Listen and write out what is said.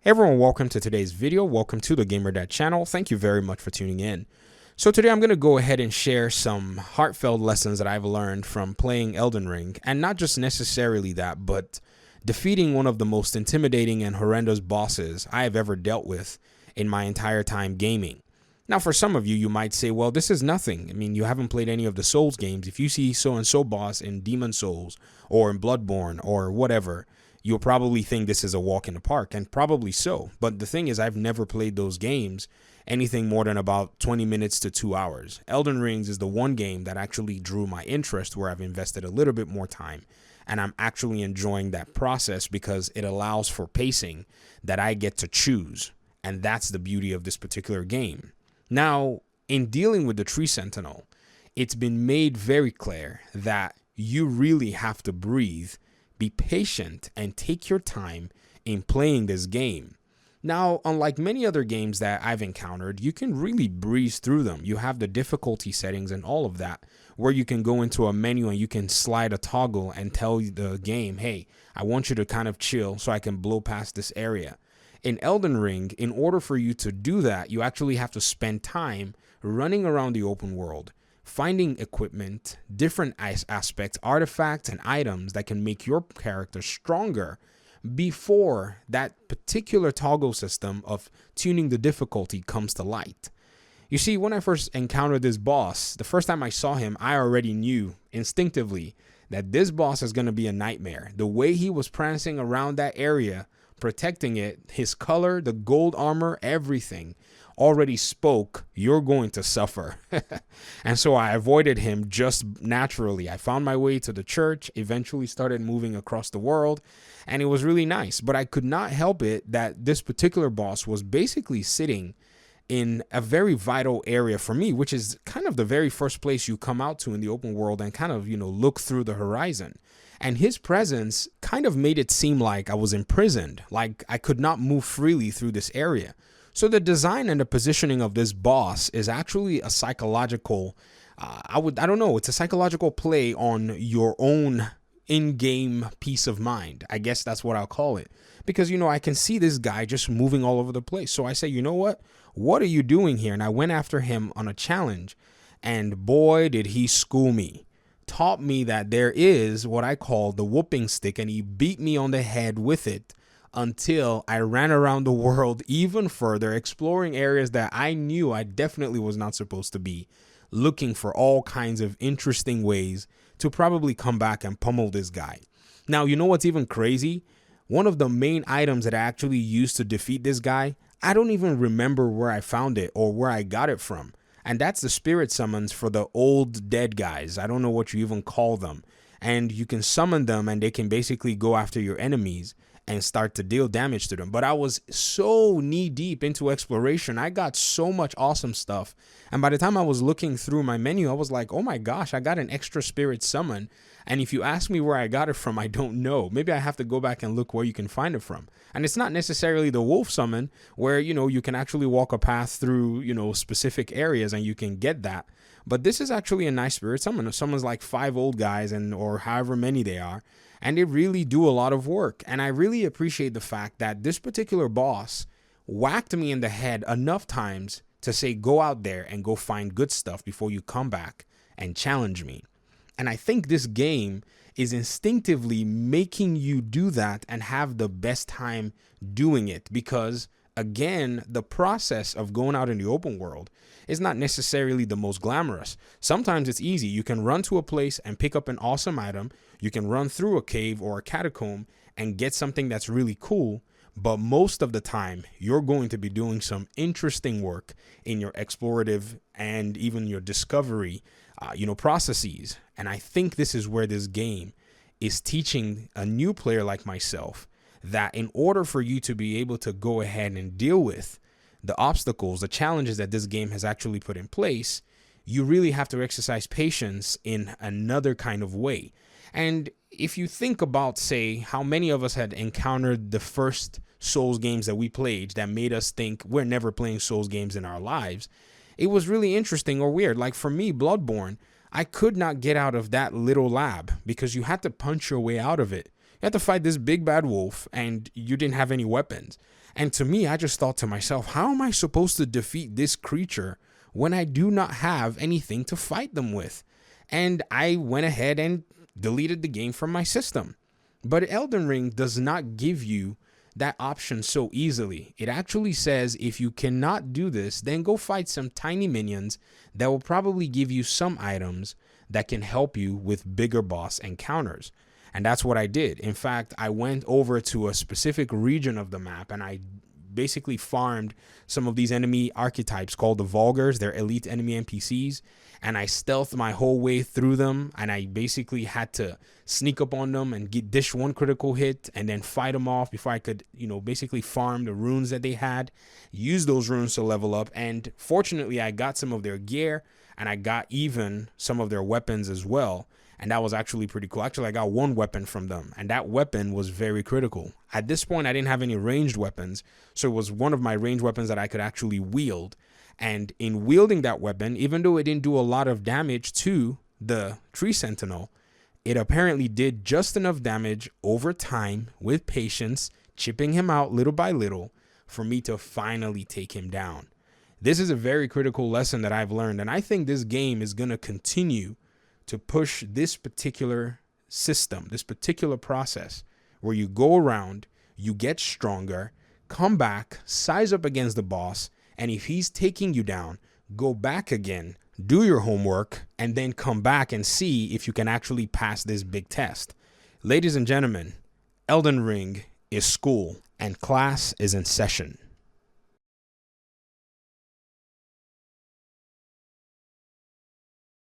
Hey everyone, welcome to today's video. Welcome to the Gamer Dad channel. Thank you very much for tuning in. So today I'm going to go ahead and share some heartfelt lessons that I've learned from playing Elden Ring, and not just necessarily that, but defeating one of the most intimidating and horrendous bosses I have ever dealt with in my entire time gaming. Now, for some of you, you might say, well, this is nothing. I mean, you haven't played any of the Souls games. If you see so-and-so boss in Demon Souls or in Bloodborne or whatever, you'll probably think this is a walk in the park, and probably so. But the thing is, I've never played those games anything more than about 20 minutes to 2 hours. Elden Rings is the one game that actually drew my interest, where I've invested a little bit more time, and I'm actually enjoying that process because it allows for pacing that I get to choose, and that's the beauty of this particular game. Now, in dealing with the Tree Sentinel, it's been made very clear that you really have to breathe, be patient, and take your time in playing this game. Now, unlike many other games that I've encountered, you can really breeze through them. You have the difficulty settings and all of that, where you can go into a menu and you can slide a toggle and tell the game, hey, I want you to kind of chill so I can blow past this area. In Elden Ring, in order for you to do that, you actually have to spend time running around the open world, finding equipment, different aspects, artifacts, and items that can make your character stronger before that particular toggle system of tuning the difficulty comes to light. You see, when I first encountered this boss, the first time I saw him, I already knew instinctively that this boss is going to be a nightmare. The way he was prancing around that area, protecting it, his color, the gold armor, everything already spoke, you're going to suffer. And so I avoided him just naturally. I found my way to the church, eventually started moving across the world, and it was really nice. But I could not help it that this particular boss was basically sitting in a very vital area for me, which is kind of the very first place you come out to in the open world and kind of, look through the horizon. And his presence kind of made it seem like I was imprisoned, like I could not move freely through this area. So the design and the positioning of this boss is actually a psychological, it's a psychological play on your own in-game peace of mind. I guess that's what I'll call it. Because, I can see this guy just moving all over the place. So I say, you know what? What are you doing here? And I went after him on a challenge. And boy, did he school me. Taught me that there is what I call the whooping stick. And he beat me on the head with it until I ran around the world even further, exploring areas that I knew I definitely was not supposed to be, looking for all kinds of interesting ways to probably come back and pummel this guy. Now, you know what's even crazy? One of the main items that I actually used to defeat this guy, I don't even remember where I found it or where I got it from. And that's the spirit summons for the old dead guys. I don't know what you even call them. And you can summon them and they can basically go after your enemies and start to deal damage to them. But I was so knee deep into exploration. I got so much awesome stuff. And by the time I was looking through my menu, I was like, oh my gosh, I got an extra spirit summon. And if you ask me where I got it from, I don't know. Maybe I have to go back and look where you can find it from. And it's not necessarily the wolf summon where, you can actually walk a path through, specific areas and you can get that. But this is actually a nice spirit summon. Someone's like 5 old guys or however many they are. And they really do a lot of work. And I really appreciate the fact that this particular boss whacked me in the head enough times to say, go out there and go find good stuff before you come back and challenge me. And I think this game is instinctively making you do that and have the best time doing it, because again, the process of going out in the open world is not necessarily the most glamorous. Sometimes it's easy. You can run to a place and pick up an awesome item. You can run through a cave or a catacomb and get something that's really cool. But most of the time, you're going to be doing some interesting work in your explorative and even your discovery, processes. And I think this is where this game is teaching a new player like myself that in order for you to be able to go ahead and deal with the obstacles, the challenges that this game has actually put in place, you really have to exercise patience in another kind of way. And if you think about, say, how many of us had encountered the first Souls games that we played that made us think we're never playing Souls games in our lives, it was really interesting or weird. Like for me, Bloodborne, I could not get out of that little lab because you had to punch your way out of it. You had to fight this big bad wolf and you didn't have any weapons. And to me, I just thought to myself, how am I supposed to defeat this creature when I do not have anything to fight them with? And I went ahead and deleted the game from my system. But Elden Ring does not give you that option so easily. It actually says if you cannot do this, then go fight some tiny minions that will probably give you some items that can help you with bigger boss encounters. And that's what I did. In fact, I went over to a specific region of the map and I basically farmed some of these enemy archetypes called the Vulgars. They're elite enemy NPCs. And I stealthed my whole way through them. And I basically had to sneak up on them and dish one critical hit and then fight them off before I could, basically farm the runes that they had, use those runes to level up. And fortunately, I got some of their gear and I got even some of their weapons as well. And that was actually pretty cool. Actually, I got one weapon from them, and that weapon was very critical. At this point, I didn't have any ranged weapons, so it was one of my ranged weapons that I could actually wield. And in wielding that weapon, even though it didn't do a lot of damage to the Tree Sentinel, it apparently did just enough damage over time with patience, chipping him out little by little for me to finally take him down. This is a very critical lesson that I've learned, and I think this game is going to continue to push this particular system, this particular process where you go around, you get stronger, come back, size up against the boss, and if he's taking you down, go back again, do your homework, and then come back and see if you can actually pass this big test. Ladies and gentlemen, Elden Ring is school and class is in session.